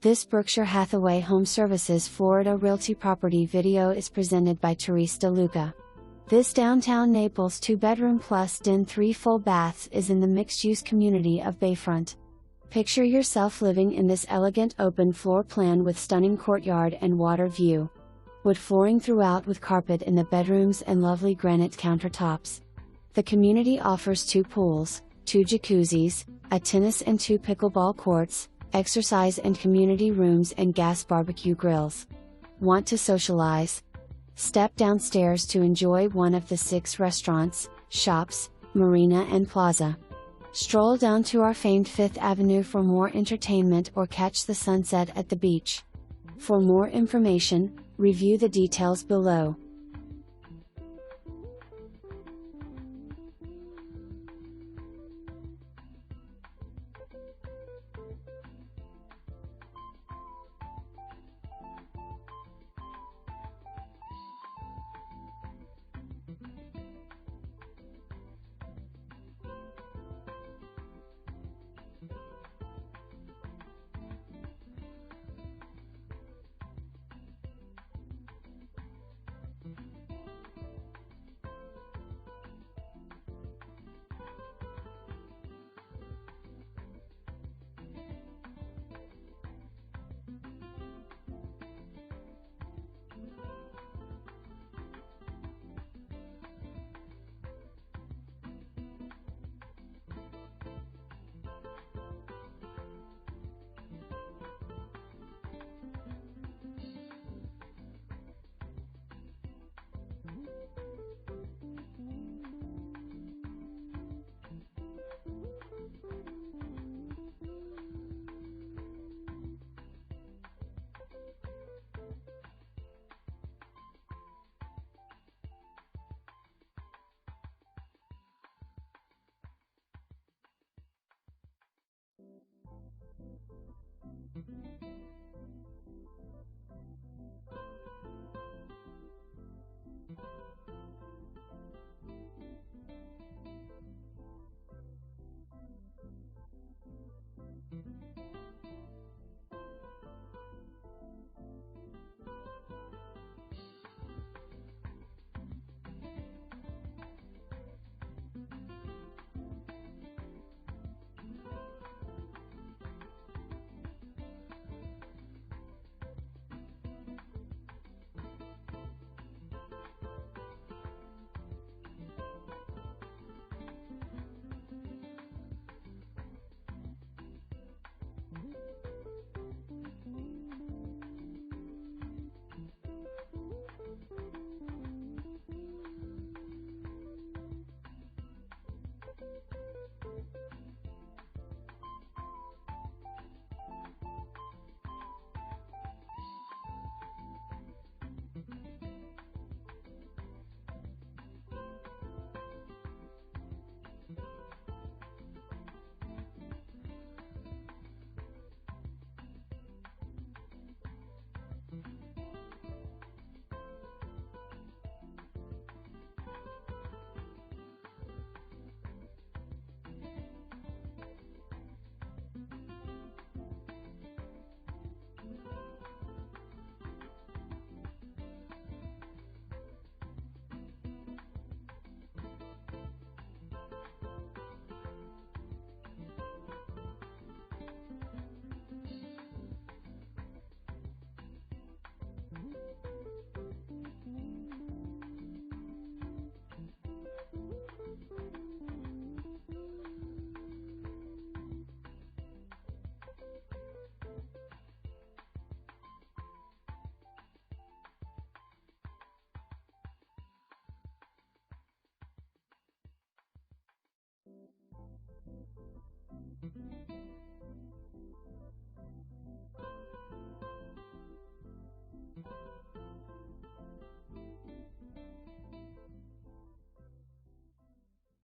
This Berkshire Hathaway HomeServices Florida Realty property video is presented by Therese DeLuca. This downtown Naples 2-bedroom plus den 3 full baths is in the mixed-use community of Bayfront. Picture yourself living in this elegant open floor plan with stunning courtyard and water view. Wood flooring throughout with carpet in the bedrooms and lovely granite countertops. The community offers 2 pools, 2 jacuzzis, a tennis and 2 pickleball courts, exercise and community rooms and gas barbecue grills. Want to socialize? Step downstairs to enjoy one of the 6 restaurants, shops, marina and plaza. Stroll down to our famed 5th Avenue for more entertainment or catch the sunset at the beach. For more information, review the details below.